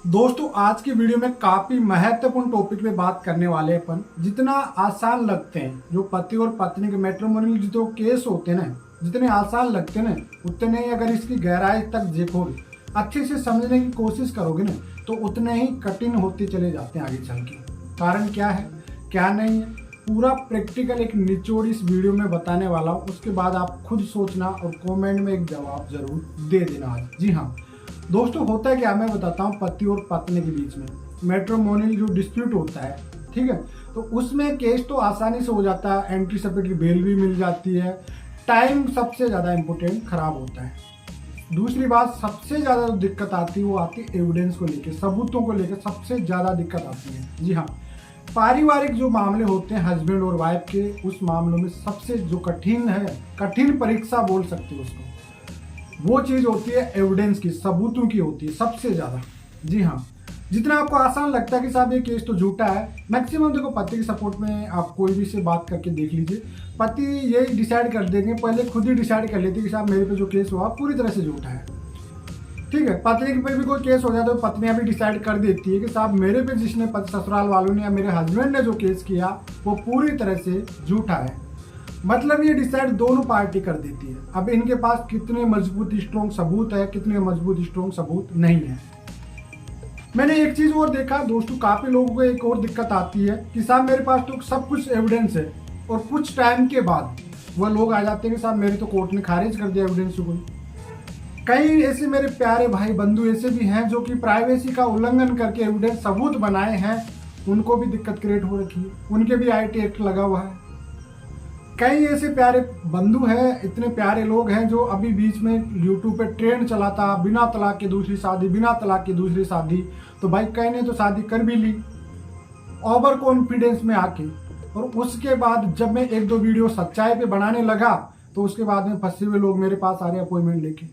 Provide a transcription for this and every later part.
दोस्तों आज की वीडियो में काफी महत्वपूर्ण टॉपिक पे बात करने वाले हैं अपन। जितना आसान लगते हैं जो पति और पत्नी के मैट्रिमोनियल जो केस होते हैं ना, जितने आसान लगते हैं ना, उतने ही अगर इसकी गहराई तक देखोगे, अच्छे से समझने की कोशिश करोगे ना, तो उतने ही कठिन होते चले जाते हैं आगे चल के। कारण क्या है क्या नहीं है, पूरा प्रैक्टिकल एक निचोड़ इस वीडियो में बताने वाला हूँ। उसके बाद आप खुद सोचना और कमेंट में एक जवाब जरूर दे देना आज। जी हाँ दोस्तों, होता है क्या मैं बताता हूँ। पति और पत्नी के बीच में मैट्रिमोनियल जो डिस्प्यूट होता है, ठीक है, तो उसमें केस तो आसानी से हो जाता है, एंटीसिपेटरी बेल भी मिल जाती है। टाइम सबसे ज़्यादा इम्पोर्टेंट खराब होता है। दूसरी बात सबसे ज़्यादा जो दिक्कत आती है वो आती है एविडेंस को लेकर, सबूतों को लेकर सबसे ज़्यादा दिक्कत आती है। जी हाँ, पारिवारिक जो मामले होते हैं हस्बैंड और वाइफ के, उस मामलों में सबसे जो कठिन है, कठिन परीक्षा बोल सकते हो उसको, वो चीज होती है एविडेंस की, सबूतों की होती है सबसे ज्यादा। जी हाँ, जितना आपको आसान लगता है कि साहब ये केस तो झूठा है, मैक्सिमम देखो पति के सपोर्ट में आप कोई भी से बात करके देख लीजिए, पति यही डिसाइड कर देंगे, पहले खुद ही डिसाइड कर लेते कि साहब मेरे पे जो केस हुआ पूरी तरह से झूठा है। ठीक है, पत्नी पे भी कोई केस हो जाता है तो पत्नियां भी डिसाइड कर देती है कि साहब मेरे पे जिसने ससुराल वालों ने या मेरे हस्बैंड ने जो केस किया वो पूरी तरह से झूठा है। मतलब ये डिसाइड दोनों पार्टी कर देती है। अब इनके पास कितने मजबूत स्ट्रॉन्ग सबूत है, कितने मजबूत स्ट्रॉन्ग सबूत नहीं है। मैंने एक चीज और देखा दोस्तों, काफी लोगों को एक और दिक्कत आती है कि साहब मेरे पास तो सब कुछ एविडेंस है, और कुछ टाइम के बाद वह लोग आ जाते हैं कि साहब मेरे तो कोर्ट ने खारिज कर दिया एविडेंस को। कई ऐसे मेरे प्यारे भाई बंधु ऐसे भी हैं जो कि प्राइवेसी का उल्लंघन करके एविडेंस सबूत बनाए हैं, उनको भी दिक्कत क्रिएट हो रखी है, उनके भी आईटी एक्ट लगा हुआ है। कई ऐसे प्यारे बंधु हैं, इतने प्यारे लोग हैं जो अभी बीच में यूट्यूब पे ट्रेंड चला था, बिना तलाक की दूसरी शादी, बिना तलाक की दूसरी शादी। तो भाई कई ने तो शादी कर भी ली ओवर कॉन्फिडेंस में आके, और उसके बाद जब मैं एक दो वीडियो सच्चाई पे बनाने लगा तो उसके बाद में फंसे हुए लोग मेरे पास आ रहे अपॉइंटमेंट लेके।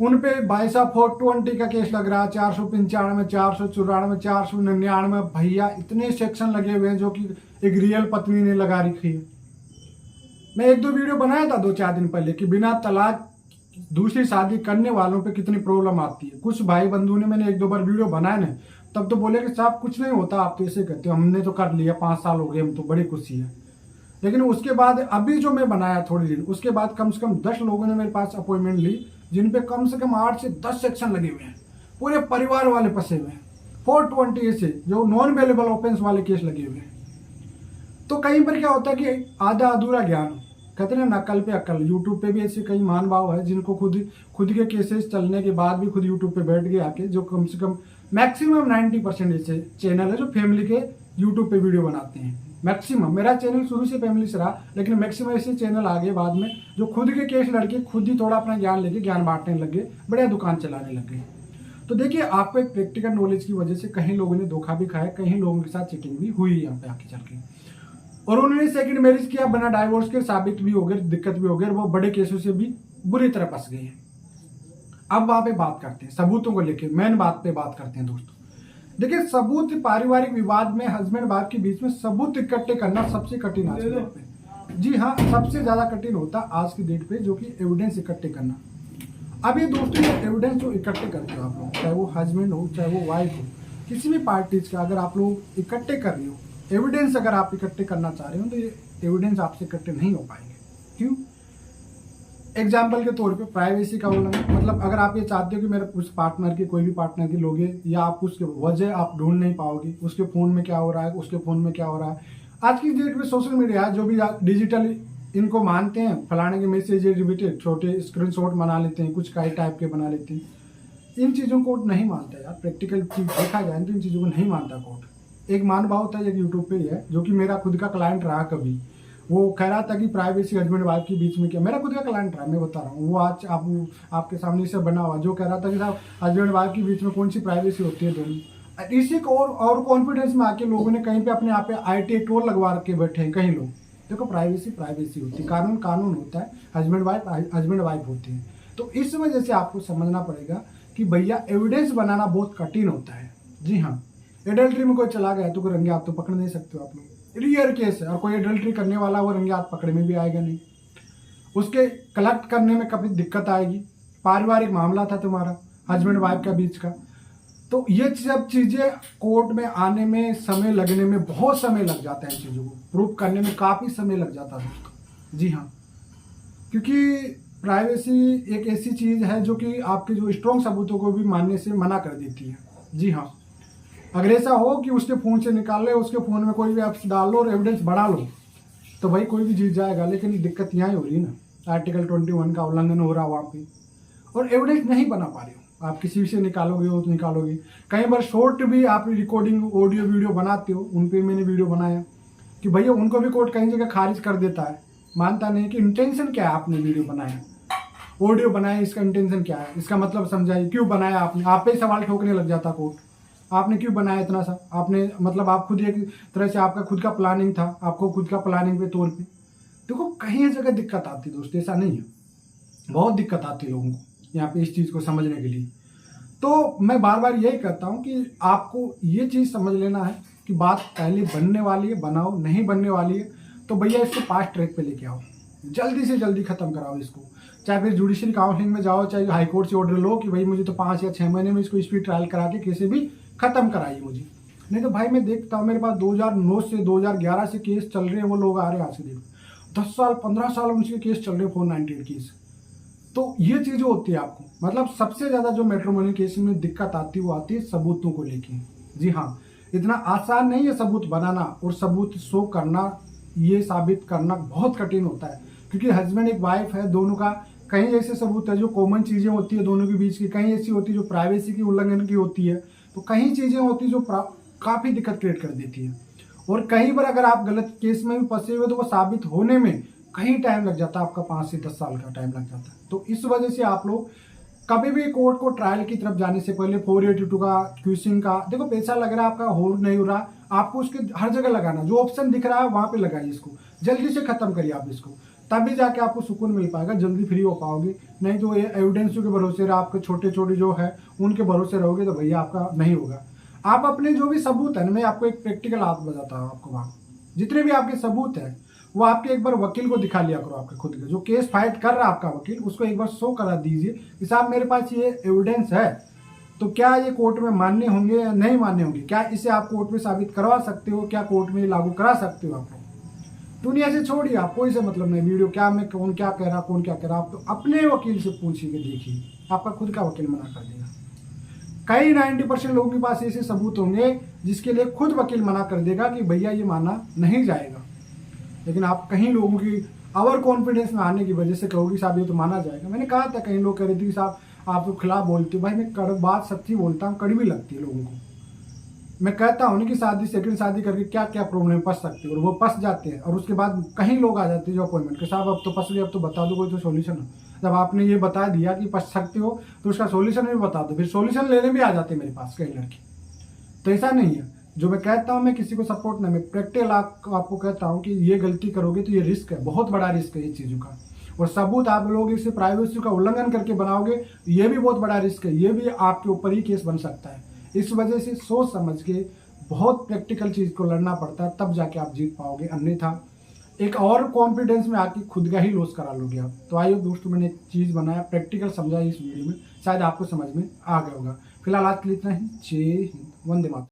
उन पे 22/420 का केस लग रहा है, 495, 494, 499। भैया इतने सेक्शन लगे हुए हैं जो कि एक रियल पत्नी ने लगा रखी है। मैं एक दो वीडियो बनाया था 2-4 दिन पहले कि बिना तलाक दूसरी शादी करने वालों पे कितनी प्रॉब्लम आती है। कुछ भाई बंधु ने, मैंने एक दो बार वीडियो बनाए ना, तब तो बोले कि साहब कुछ नहीं होता, आप तो ऐसे कहते हो, हमने तो कर लिया, 5 साल हो गए, हम तो बड़ी खुशी है। लेकिन उसके बाद अभी जो मैं बनाया थोड़ी दिन, उसके बाद कम से कम 10 लोगों ने मेरे पास अपॉइंटमेंट ली, जिन पे कम से कम 8 से 10 सेक्शन लगे हुए हैं, पूरे परिवार वाले फंसे हुए हैं। 420 ऐसे जो नॉन अवेलेबल ऑफेंस वाले केस लगे हुए हैं। तो कहीं पर क्या होता है कि आधा अधूरा ज्ञान, कहते हैं नकल पे अकल। यूट्यूब पे भी ऐसे कई महान भाव है जिनको खुद के केसेस चलने के बाद भी खुद यूट्यूब पे बैठ गए आके, जो कम से कम मैक्सिमम 90% ऐसे चैनल है जो फैमिली के यूट्यूब पे वीडियो बनाते हैं। मैक्सिमम, मेरा चैनल शुरू से फैमिली से रहा, लेकिन मैक्सिमम ऐसे चैनल आ गए बाद में जो खुद के केस लड़के खुद ही थोड़ा अपना ज्ञान लेके ज्ञान बांटने लग गए, बढ़िया दुकान चलाने लग गए। तो देखिए, आपको एक प्रैक्टिकल नॉलेज की वजह से कहीं लोगों ने धोखा भी खाया, कहीं लोगों के साथ चीटिंग भी हुई यहाँ पे आके चल के, और उन्होंने सेकंड मैरिज किया बिना डाइवोर्स के, साबित भी हो गए, दिक्कत भी हो गई, वो बड़े केसों से भी बुरी तरह फंस गए हैं। अब वहां पे बात करते हैं सबूतों को लेकर, मेन बात पे बात करते हैं दोस्तों। देखिए, सबूत पारिवारिक विवाद में हस्बैंड वाइफ के बीच में सबूत इकट्ठे करना सबसे कठिन आज की डेट पे। जी हाँ, सबसे ज्यादा कठिन होता आज की डेट पे, जो कि एविडेंस इकट्ठे करना। अब ये दोस्तों, ये एविडेंस जो इकट्ठे करते हो आप लोग, चाहे वो हस्बैंड हो चाहे वो वाइफ हो, किसी भी पार्टीज का अगर आप लोग इकट्ठे कर रहे हो एविडेंस, अगर आप इकट्ठे करना चाह रहे हो तो ये एविडेंस आपसे इकट्ठे नहीं हो पाएंगे। क्यों? एग्जाम्पल के तौर पे प्राइवेसी का उल्लंघन, मतलब अगर आप ये चाहते हो कि मेरे उस पार्टनर की, कोई भी पार्टनर की लोगे, या आप उसके वजह आप ढूंढ नहीं पाओगे, उसके फोन में क्या हो रहा है, उसके फोन में क्या हो रहा है। आज की डेट में सोशल मीडिया जो भी डिजिटल इनको मानते हैं, फलाने के मैसेज रिलेटेड छोटे स्क्रीनशॉट बना लेते हैं, कुछ कई टाइप के बना लेते हैं। इन चीज़ों को नहीं मानता यार, प्रैक्टिकल चीज देखा जाए तो इन चीज़ों को नहीं मानता कोर्ट। एक मान भाव था, एक यूट्यूब पे ही है, जो कि मेरा खुद का क्लाइंट रहा कभी, वो कह रहा था कि प्राइवेसी हस्बैंड वाइफ के बीच में क्या, मेरा खुद का क्लाइंट रहा, मैं बता रहा हूँ, वो आज आपके सामने से बना हुआ, जो कह रहा था कि साहब हस्बैंड वाइफ के बीच में कौन सी प्राइवेसी होती है दोनों। इसी को और कॉन्फिडेंस में आके लोगों ने कहीं पे अपने आप पे आईटी एक्ट और लगवा के बैठे हैं कई लोग। देखो, प्राइवेसी प्राइवेसी होती है, कानून कानून होता है, हस्बैंड वाइफ होती है। तो इस वजह से आपको समझना पड़ेगा कि भैया एविडेंस बनाना बहुत कठिन होता है। जी हाँ, एडल्ट्री में कोई चला गया तो कोई रंगे हाथ तो पकड़ नहीं सकते हो आप लोग, रियर केस है, और कोई एडल्ट्री करने वाला वो रंगे हाथ पकड़े में भी आएगा नहीं, उसके कलेक्ट करने में कभी दिक्कत आएगी। पारिवारिक मामला था तुम्हारा हस्बैंड वाइफ का बीच का, तो ये सब चीज़ें कोर्ट में आने में समय लगने में बहुत समय लग जाता है, इन चीज़ों को प्रूफ करने में काफ़ी समय लग जाता है दोस्तों। जी हाँ, क्योंकि प्राइवेसी एक ऐसी चीज़ है जो कि आपके जो स्ट्रॉन्ग सबूतों को भी मानने से मना कर देती है। जी हाँ, अगर ऐसा हो कि उसके फ़ोन से निकाल ले, उसके फ़ोन में कोई भी ऐप्स डाल लो और एविडेंस बढ़ा लो, तो भाई कोई भी जीत जाएगा। लेकिन दिक्कत यहाँ ही हो रही है ना, आर्टिकल 21 का उल्लंघन हो रहा है वहाँ पे, और एविडेंस नहीं बना पा रहे हो। आप किसी से निकालोगे हो तो निकालोगे, कई बार शॉर्ट भी आप रिकॉर्डिंग ऑडियो वीडियो बनाते हो, उन पे मैंने वीडियो बनाया कि भैया उनको भी कोर्ट कई जगह खारिज कर देता है, मानता नहीं कि इंटेंशन क्या है, आपने वीडियो बनाया ऑडियो बनाया, इसका इंटेंशन क्या है, इसका मतलब समझाइए, क्यों बनाया आपने। आप पे ही सवाल ठोकने लग जाता कोर्ट, आपने क्यों बनाया इतना सा, आपने मतलब आप खुद एक तरह से आपका खुद का प्लानिंग था, आपको खुद का प्लानिंग पे तौर पे। देखो कहीं जगह दिक्कत आती है दोस्त, ऐसा नहीं है, बहुत दिक्कत आती है लोगों को यहाँ पे इस चीज़ को समझने के लिए। तो मैं बार बार यही कहता हूँ कि आपको ये चीज़ समझ लेना है कि बात पहले बनने वाली है, बनाओ, नहीं बनने वाली है तो भैया इसको फास्ट ट्रैक पे लेके आओ, जल्दी से जल्दी खत्म कराओ इसको। चाहे फिर जुडिशरी काउंसलिंग में जाओ, चाहे हाई कोर्ट से ऑर्डर लो कि भाई मुझे तो 5 या 6 महीने में इसको स्पीड ट्रायल करा के कैसे भी खत्म कराइए मुझे। नहीं तो भाई मैं देखता हूँ मेरे पास 2009 से 2011 से केस चल रहे हैं, वो लोग आ रहे हैं आज से देखो 10 साल 15 साल उनके केस चल रहे हैं, 498 केस। तो ये चीज़ें होती है आपको, मतलब सबसे ज़्यादा जो मैट्रिमोनियल केस में दिक्कत आती है वो आती है सबूतों को लेके। जी हाँ, इतना आसान नहीं है सबूत बनाना और सबूत शो करना, ये साबित करना बहुत कठिन होता है, क्योंकि हस्बैंड एक वाइफ है, दोनों का कहीं ऐसे सबूत है जो कॉमन चीज़ें होती है दोनों के बीच की, कहीं ऐसी होती है जो प्राइवेसी की उल्लंघन की होती है, तो कहीं चीज़ें होती है जो काफ़ी दिक्कत क्रिएट कर देती है। और कई बार अगर आप गलत केस में भी फंसे हुए तो वो साबित होने में कहीं टाइम लग जाता है, आपका 5 से 10 साल का टाइम लग जाता है। तो इस वजह से आप लोग कभी भी कोर्ट को ट्रायल की तरफ जाने से पहले 482 का, क्यूसिंग का, देखो पैसा लग रहा है आपका, हो नहीं हो रहा, आपको उसके हर जगह लगाना, जो ऑप्शन दिख रहा है वहां पे लगाइए इसको, जल्दी से खत्म करिए आप इसको, तभी जाके आपको सुकून मिल पाएगा, जल्दी फ्री हो पाओगे। नहीं तो ये एविडेंस के भरोसे रहा, आपके छोटे छोटे जो है उनके भरोसे रहोगे तो भैया आपका नहीं होगा। आप अपने जो भी सबूत है ना, मैं आपको एक प्रैक्टिकल बात बताता हूँ आपको, वहाँ जितने भी आपके सबूत है वो आपके एक बार वकील को दिखा लिया करो, आपके खुद के जो केस फाइट कर रहा है आपका वकील, उसको एक बार शो करा दीजिए कि साहब मेरे पास ये एविडेंस है, तो क्या ये कोर्ट में मान्य होंगे या नहीं मान्य होंगे, क्या इसे आप कोर्ट में साबित करवा सकते हो, क्या कोर्ट में लागू करा सकते हो। आपको दुनिया से छोड़िए, आप कोई से मतलब नहीं, वीडियो क्या में कौन क्या कह रहा, कौन क्या कह रहा, आप तो अपने वकील से पूछिए, देखिए आपका खुद का वकील मना कर देगा। कई 90% लोगों के पास ऐसे सबूत होंगे जिसके लिए खुद वकील मना कर देगा कि भैया ये माना नहीं जाएगा, लेकिन आप कहीं लोगों की ओवर कॉन्फिडेंस में आने की वजह से कहोगे साहब ये तो माना जाएगा। मैंने कहा था, कई लोग कह रहे थे कि साहब आप तो खिलाफ बोलते हो, भाई मैं बात सच्ची बोलता हूँ, कड़वी लगती है लोगों को। मैं कहता हूँ ना कि सेकंड शादी करके क्या क्या प्रॉब्लम फंस सकती है, और वो फंस जाते हैं, और उसके बाद कहीं लोग आ जाते हैं जो अपॉइंटमेंट के, साहब अब तो फंस गए, अब तो बता दो कोई तो सोल्यूशन है। जब आपने ये बता दिया कि फंस सकते हो तो उसका सोल्यूशन भी बता दो, फिर सोल्यूशन लेने भी आ जाते हैं मेरे पास कई लड़के। तो ऐसा नहीं है, जो मैं कहता हूँ मैं किसी को सपोर्ट नहीं, मैं प्रैक्टिकल आपको कहता हूँ कि ये गलती करोगे तो ये रिस्क है, बहुत बड़ा रिस्क है ये चीज़ों का, और सबूत आप लोग इसे प्राइवेसी का उल्लंघन करके बनाओगे ये भी बहुत बड़ा रिस्क है, ये भी आपके ऊपर ही केस बन सकता है। इस वजह से सोच समझ के बहुत प्रैक्टिकल चीज़ को लड़ना पड़ता है, तब जाके आप जीत पाओगे, अन्यथा एक और कॉन्फिडेंस में आके खुद का ही लॉस करा लोगे आप। तो आइए दोस्तों, मैंने एक चीज़ बनाया, प्रैक्टिकल समझा इस वीडियो में, शायद आपको समझ में आ गया होगा। फिलहाल आज के लिए इतना ही। जय हिंद, वंदे मातरम।